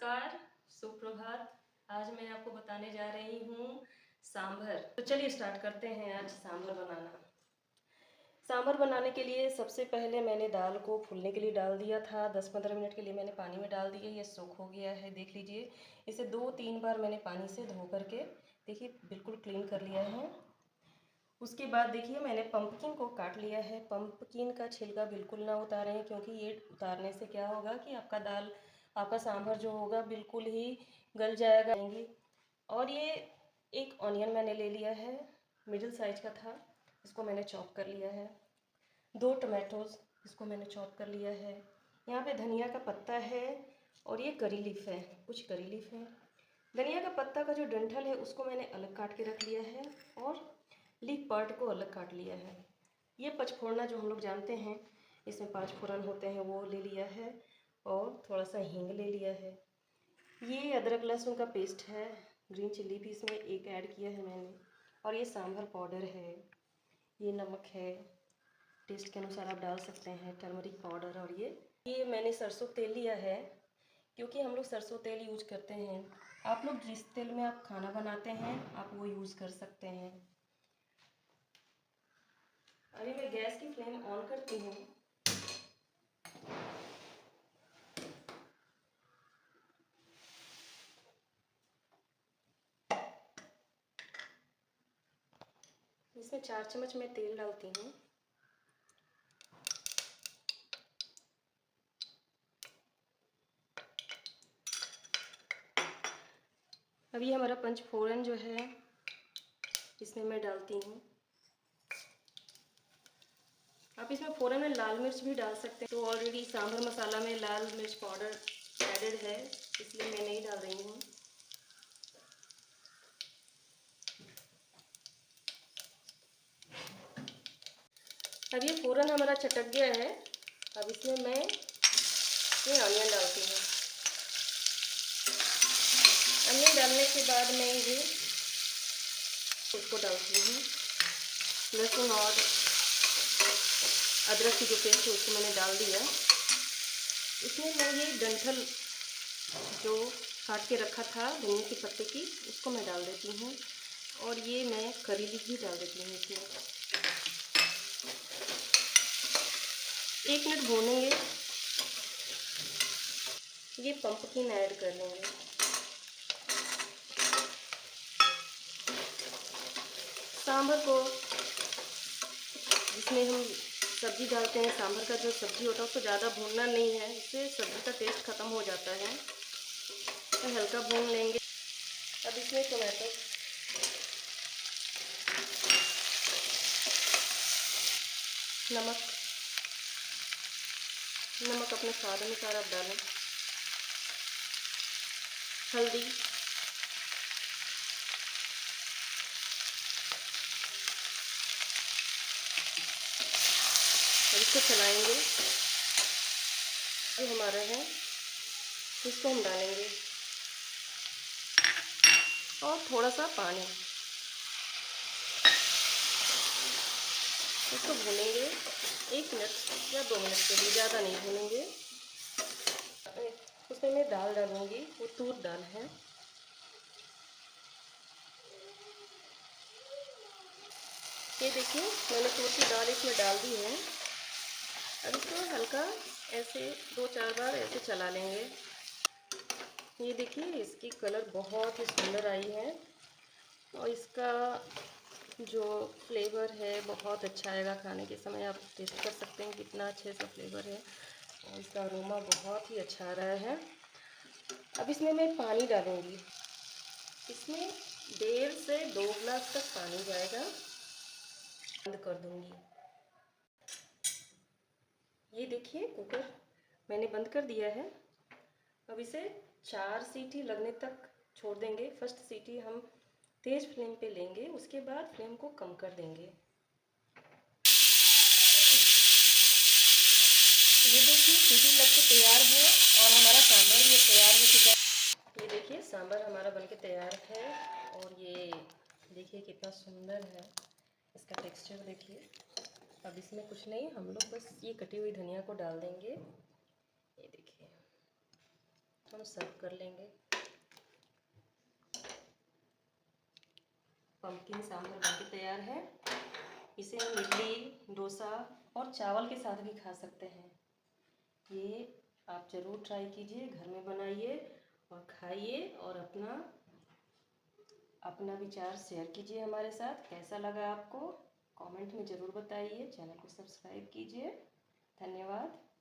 नमस्कार, सुप्रभात। आज मैं आपको बताने जा रही हूँ सांभर। तो चलिए स्टार्ट करते हैं आज सांभर बनाना। सांभर बनाने के लिए सबसे पहले मैंने दाल को फूलने के लिए डाल दिया था। 10-15 मिनट के लिए मैंने पानी में डाल दिया। ये सूख हो गया है, देख लीजिए। इसे 2-3 बार मैंने पानी से धो करके देखिए बिल्कुल क्लीन कर लिया है। उसके बाद देखिए मैंने पंपकिन को काट लिया है। पंपकिन का छिलका बिल्कुल ना उतारें, क्योंकि ये उतारने से क्या होगा कि आपका सांभर जो होगा बिल्कुल ही गल जाएगा। और ये एक ऑनियन मैंने ले लिया है, मिडिल साइज का था, इसको मैंने चॉप कर लिया है। 2 टमाटोज, इसको मैंने चॉप कर लिया है। यहाँ पे धनिया का पत्ता है और ये करी लीफ है, कुछ करी लीफ है। धनिया का पत्ता का जो डंठल है उसको मैंने अलग काट के रख लिया है और लीफ पार्ट को अलग काट लिया है। ये पचफोड़ना जो हम लोग जानते हैं, इसमें 5 फोरन होते हैं, वो ले लिया है और थोड़ा सा हींग ले लिया है। ये अदरक लहसुन का पेस्ट है, ग्रीन चिल्ली भी इसमें एक ऐड किया है मैंने। और ये सांभर पाउडर है, ये नमक है, टेस्ट के अनुसार आप डाल सकते हैं, टर्मरिक पाउडर। और ये मैंने सरसों तेल लिया है, क्योंकि हम लोग सरसों तेल यूज करते हैं। आप लोग जिस तेल में आप खाना बनाते हैं आप वो यूज़ कर सकते हैं। अभी मैं गैस की फ्लेम ऑन करती हूँ। इसमें 4 चम्मच मैं तेल डालती हूँ। अभी हमारा पंचफोरन जो है इसमें मैं डालती हूँ। आप इसमें फ़ौरन में लाल मिर्च भी डाल सकते हैं, तो ऑलरेडी सांभर मसाला में लाल मिर्च पाउडर एडेड है, इसलिए मैं नहीं डाल रही हूँ। अब ये फ़ौरन हमारा चटक गया है। अब इसमें मैं ये ऑनियन डालती हूँ। ऑनियन डालने के बाद मैं ये इसको डालती हूँ। लहसुन और अदरक की जो पेस्ट है उसको मैंने डाल दिया। इसमें मैं ये डंठल जो काट के रखा था धनिया के पत्ते की, उसको मैं डाल देती हूँ। और ये मैं करी लीफ भी डाल देती हूँ इसमें। 1 मिनट भूनेंगे। ये पंपकिन ऐड कर लेंगे। सांभर को जिसमें हम सब्ज़ी डालते हैं, सांभर का जो सब्ज़ी होता है उसको ज़्यादा भूनना नहीं है, इससे सब्ज़ी का टेस्ट ख़त्म हो जाता है, तो हल्का भून लेंगे। अब इसमें टमाटो, नमक अपने स्वाद अनुसार आप डालें, हल्दी, और इसको चलाएंगे। जो हमारा है इसको हम डालेंगे और थोड़ा सा पानी, इसको भूनेंगे 1 मिनट या 2 मिनट के लिए, ज़्यादा नहीं भूनेंगे। उसमें मैं दाल डालूँगी, वो तूर दाल है। ये देखिए मैंने तूर की दाल इसमें डाल दी है। अब इसको हल्का ऐसे 2-4 बार ऐसे चला लेंगे। ये देखिए इसकी कलर बहुत ही सुंदर आई है और इसका जो फ्लेवर है बहुत अच्छा आएगा खाने के समय। आप टेस्ट कर सकते हैं कितना अच्छे से फ्लेवर है और इसका अरोमा बहुत ही अच्छा आ रहा है। अब इसमें मैं पानी डालूँगी। इसमें 1.5 से 2 गिलास तक पानी जाएगा। बंद कर दूँगी। ये देखिए कुकर मैंने बंद कर दिया है। अब इसे 4 सीटी लगने तक छोड़ देंगे। फर्स्ट सीटी हम तेज़ फ्लेम पे लेंगे, उसके बाद फ्लेम को कम कर देंगे। ये देखिए सीटी लग के तैयार है और हमारा सांभर ये तैयार हो चुका है। ये देखिए सांभर हमारा बनके तैयार है और ये देखिए कितना सुंदर है, इसका टेक्सचर देखिए। अब इसमें कुछ नहीं, हम लोग बस ये कटी हुई धनिया को डाल देंगे। ये देखिए हम सर्व कर लेंगे। पम्पकिन सांभर बनके तैयार है। इसे हम इडली, डोसा और चावल के साथ भी खा सकते हैं। ये आप ज़रूर ट्राई कीजिए, घर में बनाइए और खाइए और अपना विचार शेयर कीजिए हमारे साथ। कैसा लगा आपको कमेंट में ज़रूर बताइए। चैनल को सब्सक्राइब कीजिए। धन्यवाद।